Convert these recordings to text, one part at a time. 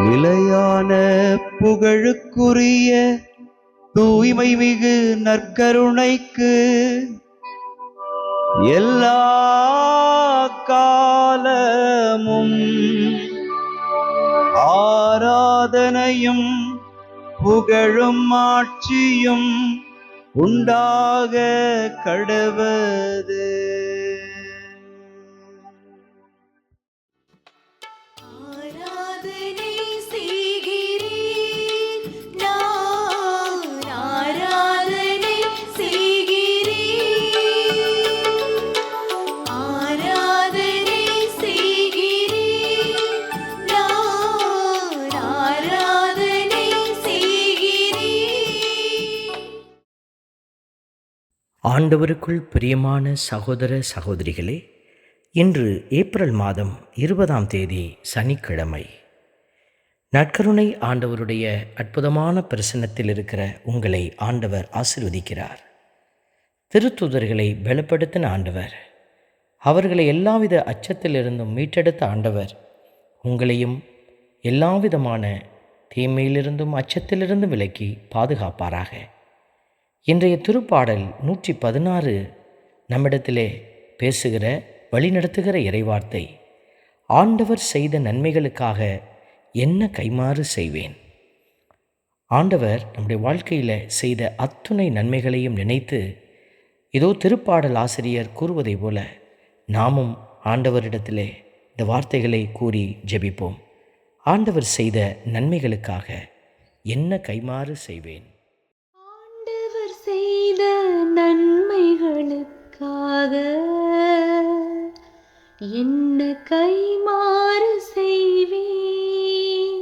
நிலையான புகழுக்குரிய தூய்மை மிகு நற்கருணைக்கு எல்லா காலமும் ஆராதனையும் புகழும் ஆட்சியும் உண்டாக கடவது. ஆண்டவருக்குள் பிரியமான சகோதர சகோதரிகளே, இன்று ஏப்ரல் மாதம் 20ஆம் தேதி சனிக்கிழமை. நற்கருணை ஆண்டவருடைய அற்புதமான பிரசன்னத்தில் இருக்கிற உங்களை ஆண்டவர் ஆசீர்வதிக்கிறார். திருத்தூதர்களை பலப்படுத்தின ஆண்டவர், அவர்களை எல்லாவித அச்சத்திலிருந்தும் மீட்டெடுத்த ஆண்டவர் உங்களையும் எல்லாவிதமான தீமையிலிருந்தும் அச்சத்திலிருந்தும் விலக்கி பாதுகாப்பாராக. இன்றைய திருப்பாடல் 116 நம்மிடத்திலே பேசுகிற வழிநடத்துகிற இறைவார்த்தை, ஆண்டவர் செய்த நன்மைகளுக்காக என்ன கைமாறு செய்வேன். ஆண்டவர் நம்முடைய வாழ்க்கையில் செய்த அத்துணை நன்மைகளையும் நினைத்து இதோ திருப்பாடல் ஆசிரியர் கூறுவதை போல நாமும் ஆண்டவரிடத்திலே இந்த வார்த்தைகளை கூறி ஜெபிப்போம். ஆண்டவர் செய்த நன்மைகளுக்காக என்ன கைமாறு செய்வேன். செய்த நன்மைகளுக்காக என்ன கைமாறு செய்வேன்.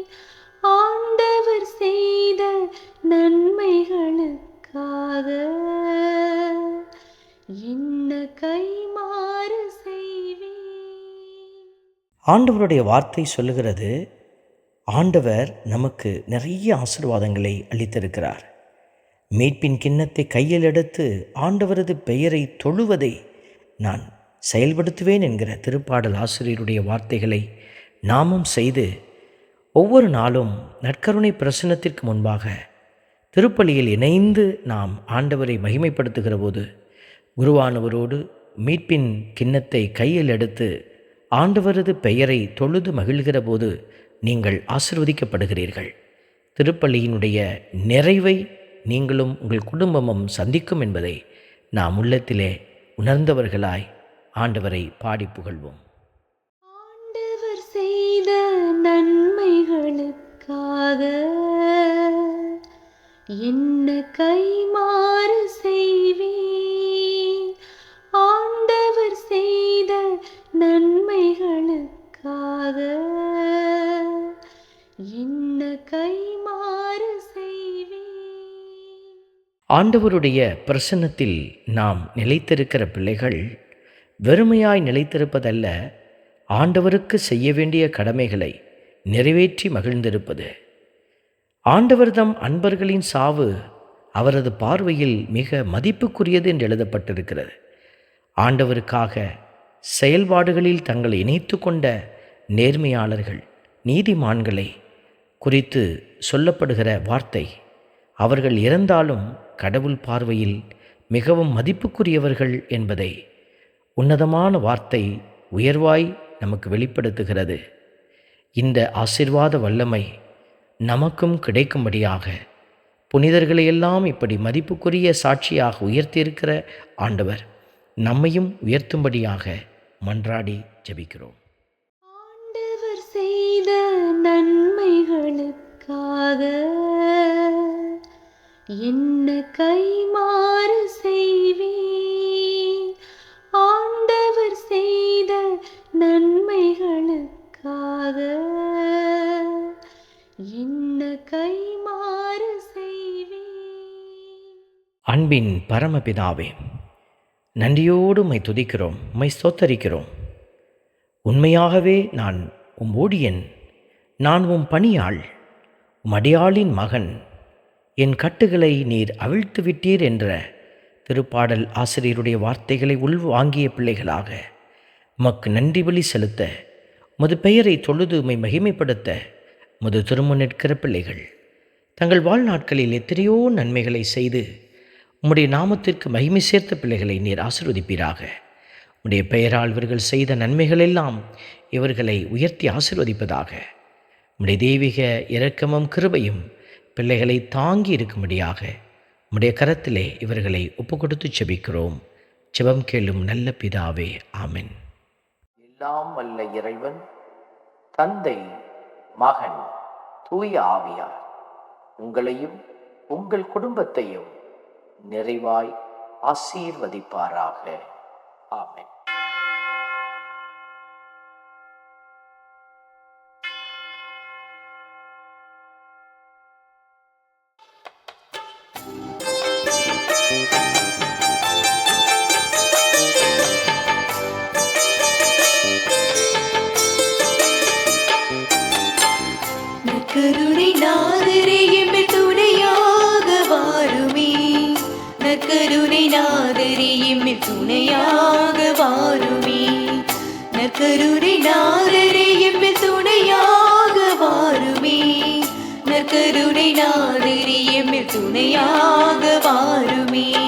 ஆண்டவர் செய்த நன்மைகளுக்காக என்ன கைமாறு செய்வேன். ஆண்டவருடைய வார்த்தை சொல்லுகிறது, ஆண்டவர் நமக்கு நிறைய ஆசீர்வாதங்களை அளித்திருக்கிறார். மீட்பின் கிண்ணத்தை கையில் எடுத்து ஆண்டவரது பெயரை தொழுவதை நான் செயல்படுத்துவேன் என்கிற திருப்பாடல் ஆசிரியருடைய வார்த்தைகளை நாமும் செய்து ஒவ்வொரு நாளும் நற்கருணை பிரசன்னத்திற்கு முன்பாக திருப்பலியில் இணைந்து நாம் ஆண்டவரை மகிமைப்படுத்துகிற போது, குருவானவரோடு மீட்பின் கிண்ணத்தை கையில் எடுத்து ஆண்டவரது பெயரை தொழுது மகிழ்கிற போது நீங்கள் ஆசீர்வதிக்கப்படுகிறீர்கள். திருப்பலியினுடைய நிறைவை நீங்களும் உங்கள் குடும்பமும் சந்திக்கும் என்பதை நாம் உள்ளத்திலே உணர்ந்தவர்களாய் ஆண்டவரை பாடி புகழ்வோம். ஆண்டவர் செய்த நன்மைகளுக்காக என்ன கைமாறு செய்வேன். ஆண்டவர் செய்த நன்மைகளுக்காக என்ன கைமாறு செய்வேன். ஆண்டவருடைய பிரசன்னத்தில் நாம் நிலைத்திருக்கிற பிள்ளைகள் வெறுமையாய் நிலைத்திருப்பதல்ல, ஆண்டவருக்கு செய்ய வேண்டிய கடமைகளை நிறைவேற்றி மகிழ்ந்திருப்பது. ஆண்டவர்தம் அன்பர்களின் சாவு அவரது பார்வையில் மிக மதிப்புக்குரியது என்று எழுதப்பட்டிருக்கிறது. ஆண்டவருக்காக செயல்பாடுகளில் தங்களை இணைத்து கொண்ட நேர்மையாளர்கள், நீதிமான்களை குறித்து சொல்லப்படுகிற வார்த்தை, அவர்கள் இறந்தாலும் கடவுள் பார்வையில் மிகவும் மதிப்புக்குரியவர்கள் என்பதை உன்னதமான வார்த்தை உயர்வாய் நமக்கு வெளிப்படுத்துகிறது. இந்த ஆசீர்வாத வல்லமை நமக்கும் கிடைக்கும்படியாக புனிதர்களையெல்லாம் இப்படி மதிப்புக்குரிய சாட்சியாக உயர்த்தியிருக்கிற ஆண்டவர் நம்மையும் உயர்த்தும்படியாக மன்றாடி ஜெபிக்கிறோம். ஆண்டவர் செய்த நன்மைகளுக்காக என்ன கைமாறு செய்வேன். ஆண்டவர் செய்த நன்மைகளுக்காக என்ன கைமாறு செய்வேன். அன்பின் பரமபிதாவே, நன்றியோடு உம்மை துதிக்கிறோம், உம்மை ஸ்தோத்தரிக்கிறோம். உண்மையாகவே நான் உம் ஊழியன், நான் உம் பணியாள், உம் அடியாளின் மகன். என் கட்டுகளை நீர் அவிழ்த்து விட்டீர் என்ற திருப்பாடல் ஆசிரியருடைய வார்த்தைகளை உள்வாங்கிய பிள்ளைகளாக உமக்கு நன்றி பலி செலுத்த, உமது பெயரை தொழுது உம்மை மகிமைப்படுத்த முது திரும்ப நிற்கிற பிள்ளைகள் தங்கள் வாழ்நாட்களில் எத்தனையோ நன்மைகளை செய்து உம்முடைய நாமத்திற்கு மகிமை சேர்த்த பிள்ளைகளை நீர் ஆசீர்வதிப்பீராக. உம்முடைய பெயரால் இவர்கள் செய்த நன்மைகளெல்லாம் இவர்களை உயர்த்தி ஆசீர்வதிப்பதாக. உம்முடைய தெய்வீக இரக்கமும் கிருபையும் பிள்ளைகளை தாங்கி இருக்கும்படியாக உம்முடைய கரத்திலே இவர்களை ஒப்பு கொடுத்து செபிக்கிறோம். ஜெபம் கேளும் நல்ல பிதாவே, ஆமென். எல்லாம் வல்ல இறைவன் தந்தை, மகன், தூய ஆவியார் உங்களையும் உங்கள் குடும்பத்தையும் நிறைவாய் ஆசீர்வதிப்பாராக. ஆமென். நற்கருணை நாதரே எம்மில் துணையாக வாருமே. நற்கருணை நாதரே எம்மில் துணையாக வாருமே. நற்கருணை நாதரே எம்மில் துணையாக வாருமே. நற்கருணை நாதரே எம்மில் துணையாக வாருமே.